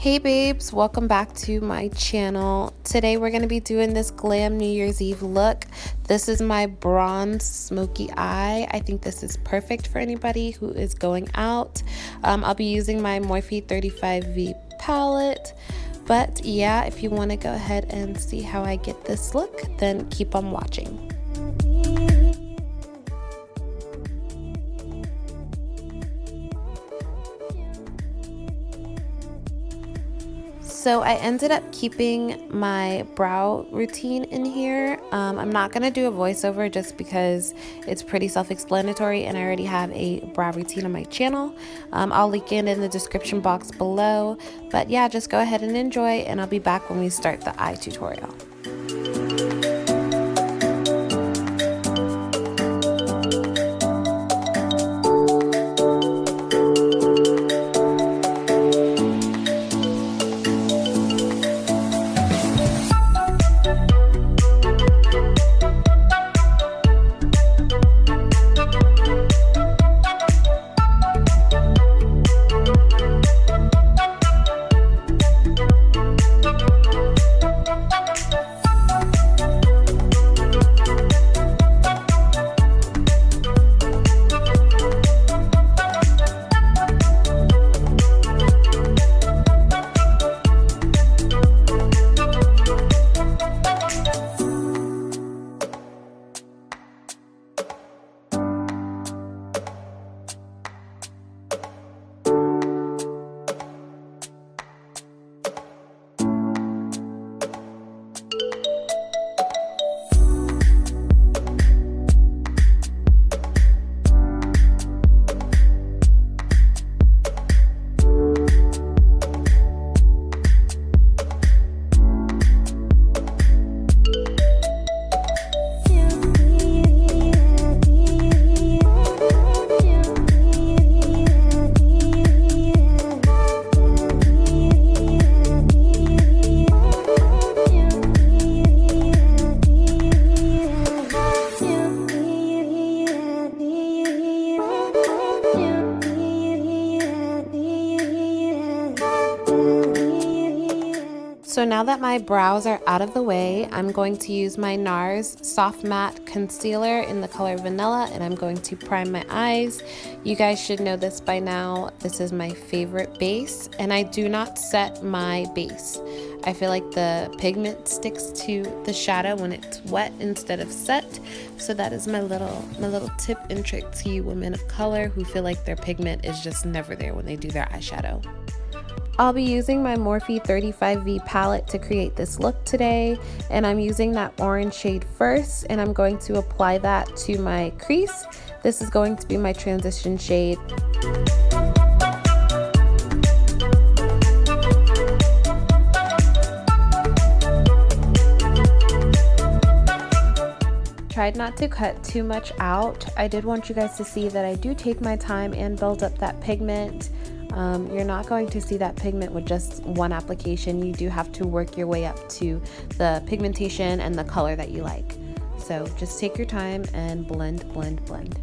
Hey babes, welcome back to my channel. Today we're going to be doing this Glam New Year's Eve look. This is my bronze smoky eye. I think this is perfect for anybody who is going out. I'll be using my Morphe 35V palette. But yeah, if you want to go ahead and see how I get this look, then keep on watching. So I ended up keeping my brow routine in here. I'm not going to do a voiceover just because it's pretty self-explanatory and I already have a brow routine on my channel. I'll link it in the description box below. But yeah, just go ahead and enjoy, and I'll be back when we start the eye tutorial. So now that my brows are out of the way, I'm going to use my NARS Soft Matte Concealer in the color Vanilla, and I'm going to prime my eyes. You guys should know this by now. This is my favorite base, and I do not set my base. I feel like the pigment sticks to the shadow when it's wet instead of set. So that is my little tip and trick to you women of color who feel like their pigment is just never there when they do their eyeshadow. I'll be using my Morphe 35V palette to create this look today, and I'm using that orange shade first, and I'm going to apply that to my crease. This is going to be my transition shade. Tried not to cut too much out. I did want you guys to see that I do take my time and build up that pigment. You're not going to see that pigment with just one application. You do have to work your way up to the pigmentation and the color that you like. So just take your time and blend, blend, blend.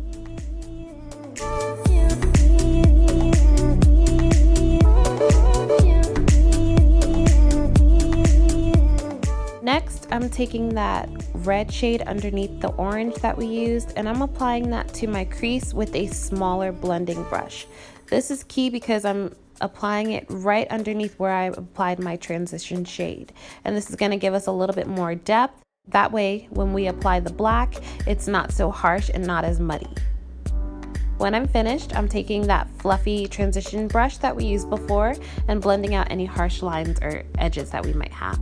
Next, I'm taking that red shade underneath the orange that we used, and I'm applying that to my crease with a smaller blending brush. This is key because I'm applying it right underneath where I applied my transition shade. And this is going to give us a little bit more depth. That way, when we apply the black, it's not so harsh and not as muddy. When I'm finished, I'm taking that fluffy transition brush that we used before and blending out any harsh lines or edges that we might have.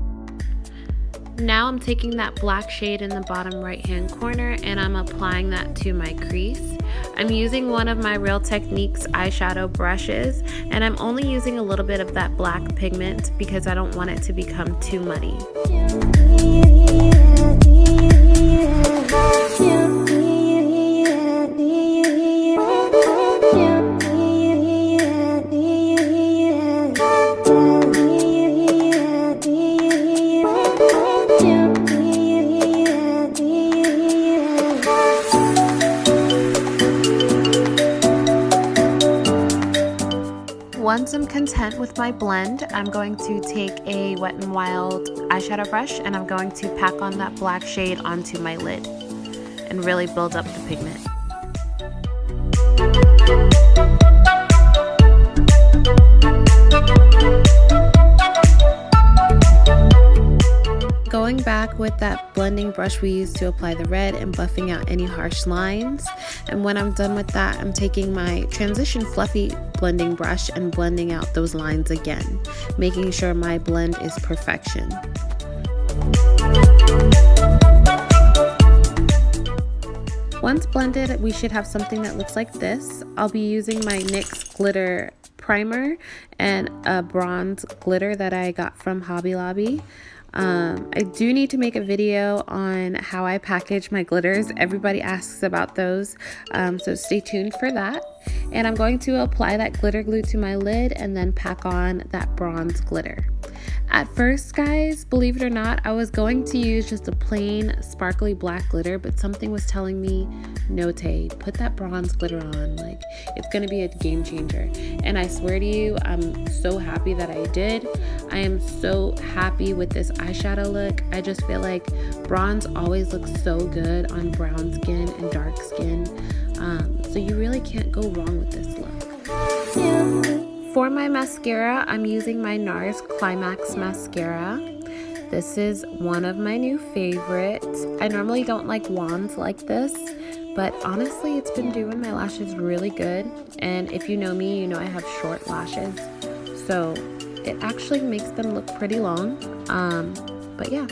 Now I'm taking that black shade in the bottom right hand corner and I'm applying that to my crease. I'm using one of my Real Techniques eyeshadow brushes, and I'm only using a little bit of that black pigment because I don't want it to become too muddy. Once I'm content with my blend, I'm going to take a Wet n Wild eyeshadow brush and I'm going to pack on that black shade onto my lid and really build up the pigment. Going back with that blending brush we used to apply the red and buffing out any harsh lines. And when I'm done with that, I'm taking my Transition Fluffy blending brush and blending out those lines again, making sure my blend is perfection. Once blended, we should have something that looks like this. I'll be using my NYX Glitter Primer and a bronze glitter that I got from Hobby Lobby. I do need to make a video on how I package my glitters. Everybody asks about those, so stay tuned for that. And I'm going to apply that glitter glue to my lid and then pack on that bronze glitter. At first, guys, believe it or not, I was going to use just a plain sparkly black glitter, but something was telling me, no, Tay, put that bronze glitter on. Like, it's gonna be a game changer. And I swear to you, I'm so happy that I did. I am so happy with this eyeshadow look. I just feel like bronze always looks so good on brown skin and dark skin. So you really can't go wrong with this look. For my mascara, I'm using my NARS Climax mascara. This is one of my new favorites. I normally don't like wands like this, but honestly, it's been doing my lashes really good. And if you know me, you know I have short lashes, so it actually makes them look pretty long. But yeah.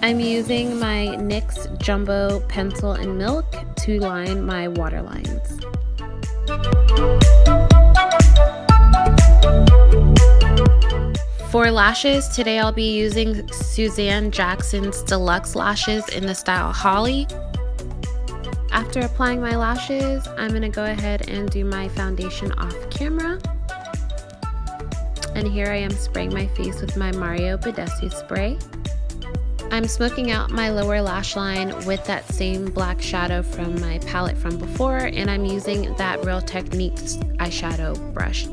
I'm using my NYX Jumbo Pencil in Milk to line my waterlines. For lashes, today I'll be using Suzanne Jackson's Deluxe lashes in the style Holly. After applying my lashes, I'm going to go ahead and do my foundation off camera. And here I am spraying my face with my Mario Badescu spray. I'm smoking out my lower lash line with that same black shadow from my palette from before, and I'm using that Real Techniques eyeshadow brush.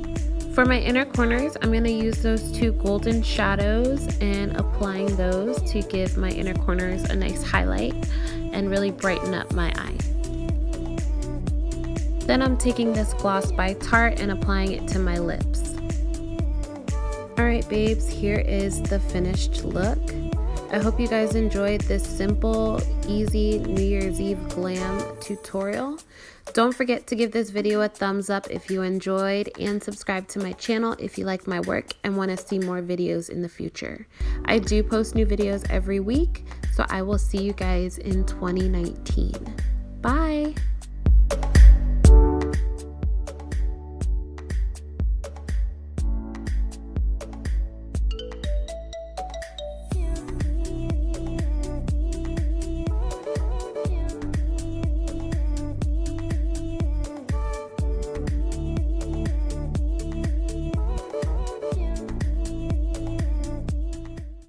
For my inner corners, I'm going to use those two golden shadows and applying those to give my inner corners a nice highlight and really brighten up my eye. Then I'm taking this gloss by Tarte and applying it to my lips. Alright babes, here is the finished look. I hope you guys enjoyed this simple, easy New Year's Eve glam tutorial. Don't forget to give this video a thumbs up if you enjoyed, and subscribe to my channel if you like my work and want to see more videos in the future. I do post new videos every week, so I will see you guys in 2019. Bye!